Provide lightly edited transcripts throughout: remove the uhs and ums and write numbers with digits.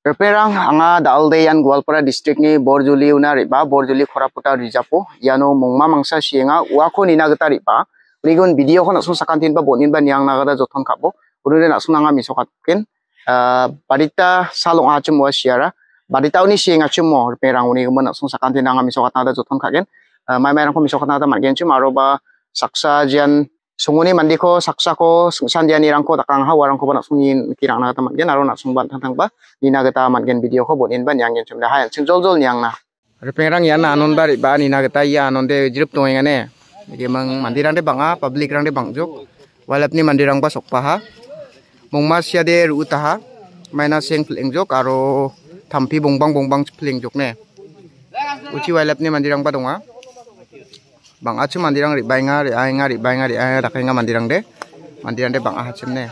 Perang anga Daldeyan Gwalpara district ni Borjuli una riba Borjuli Khoraputa Rijapo yano mongma mangsa sienga wako nina gata riba rigun video ko nasun sakantin ba bonin ba niang nagada joton kabo urure nasun anga misokatken barita salong achum wa siara barita uni sienga chumo perang uni gumana nasun sakantin anga misokat nada joton kagen mai mai ko misokat nada margen chum aroba saksa jian sunguni mandiko saksa ko sungsan jian irangko takang ha warang ko ba nasungin kirang nagata margen aro nasung ban tang ba nina gata matgen video ko bonin ban yang chum da hayan chung jol nyang na repengrang yan anon bari ba nina gata ya anon de jirup to ngane ge mang mandirang de banga public rang de bangjok walap ni mandirang ba sokpa ha mongma sia de ru ta ha maina seng plengjok aro thampi bongbang plengjok ne uchi walap ni mandirang ba donga bang achu mandirang ri bainga ri ainga rakenga mandirang de bang ahachim ne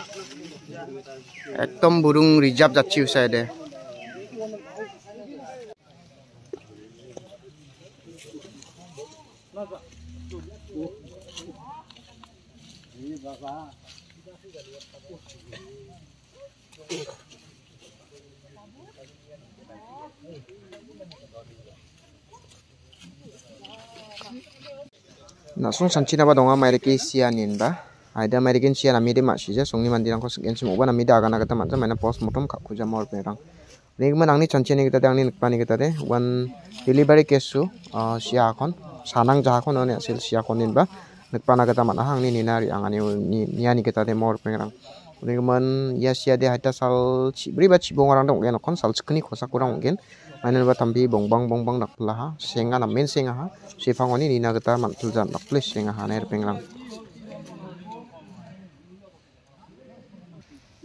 ekdom burung rijab jachi usai de nasung sanchina ba donga maireki sianin ba aida mairikin sian amide masija songni mandirang ko segen simo ba namida agana gata manza maina postmortem khakku jamor perang nigman angni chanchini gita angni nikpani gita de one delivery kesu sia kon sanang jaha kon ane asil sia konin ba nikpana gata mana angni ninari angani niani gita de mor perang nigman ya sia de haita sal chibri ba chibong orang dong gen kon sal chkni khosa kurang gen mainen ba tambi bongbang nakpla ha senga na men senga ha sifangoni nina gata mantul jan nakple senga ha ner pengrang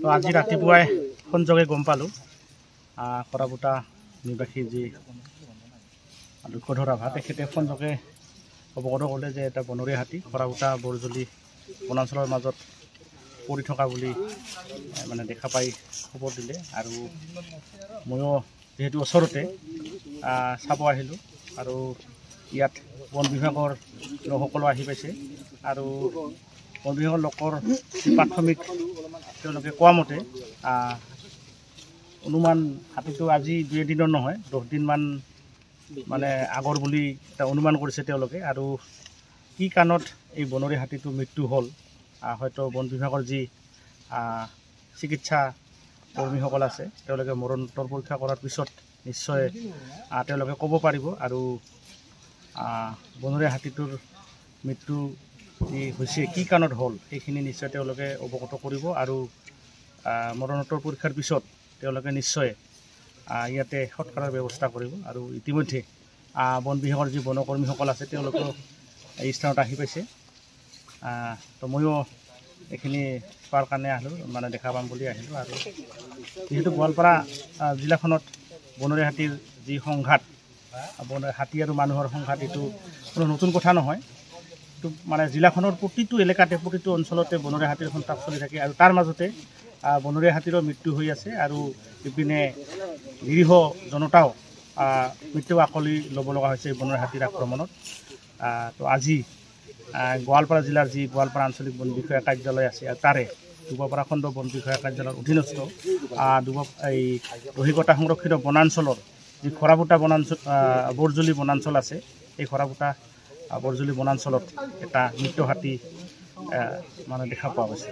তো আজি ৰাতিপুৱাই সংযোগে গম পালোঁ খৰাপুটা নিবাসী যি লক্ষ্য ধৰা ভা তেখেতে সংযোগে অৱগত কৰিলে যে এটা বনৰীয়া হাতী খৰাপুটা বৰজুলি বনাঞ্চলৰ মাজত পৰি থকা বুলি মানে দেখা পাই খবৰ দিলে আৰু ময়ো যেহেতু ওচৰতে চাব আহিলোঁ আৰু ইয়াত বন বিভাগৰ লোকসকলো আহি পাইছে আৰু বন বিভাগৰ লোকৰ প্ৰাথমিক তেওঁলোকে কোৱা মতে অনুমান হাতীটো আজি 2 দিনৰ নহয় 10 দিনমান মানে আগৰ বুলি এটা অনুমান কৰিছে তেওঁলোকে আৰু কি কাৰণত এই বনৰীয়া হাতীটো মৃত্যু হ'ল হয়তো বন বিভাগৰ যি চিকিৎসা কৰ্মীসকল আছে তেওঁলোকে মৰণোত্তৰ পৰীক্ষা কৰাৰ পিছত নিশ্চয় তেওঁলোকে ক'ব পাৰিব আৰু বনৰীয়া হাতীটোৰ মৃত্যু যি হৈছে কি কাৰণত হ'ল সেইখিনি নিশ্চয় তেওঁলোকে অৱগত কৰিব আৰু মৰণোত্তৰ পৰীক্ষাৰ পিছত তেওঁলোকে নিশ্চয় ইয়াতে সৎকাৰৰ ব্যৱস্থা কৰিব আৰু ইতিমধ্যে বন বিভাগৰ যি বনকৰ্মীসকল আছে তেওঁলোকে এই স্থানত আহি পাইছে তো ময়ো এইখিনি পোৱাৰ কাৰণে আহিলোঁ মানে দেখা পাম বুলি আহিলোঁ আৰু যিহেতু গোৱালপাৰা জিলাখনত বনৰীয়া হাতীৰ যি সংঘাত হাতী আৰু মানুহৰ সংঘাত এইটো কোনো নতুন কথা নহয় মানে জিলাখনৰ প্ৰতিটো এলেকাতে প্ৰতিটো অঞ্চলতে বনৰীয়া হাতীৰ সন্তাপ চলি থাকে আৰু তাৰ মাজতে বনৰীয়া হাতীৰো মৃত্যু হৈ আছে আৰু ইপিনে নিৰীহ জনতাও মৃত্যু আকলি ল'ব লগা হৈছে বনৰীয়া হাতীৰ আক্ৰমণত তো আজি গোৱালপাৰা জিলাৰ যি গোৱালপাৰা আঞ্চলিক বন বিষয়া কাৰ্যালয় আছে তাৰে দুবপাৰা খণ্ড বন বিষয়া কাৰ্যালয়ৰ অধীনস্থ এই দহিকটা সংৰক্ষিত বনাঞ্চলৰ যি খৰাপুটা বনাঞ্চল বৰজুলি বনাঞ্চল আছে এই খৰাপুটা বৰজুলি বনাঞ্চলত এটা মৃত হাতী মানে দেখা পোৱা গৈছে।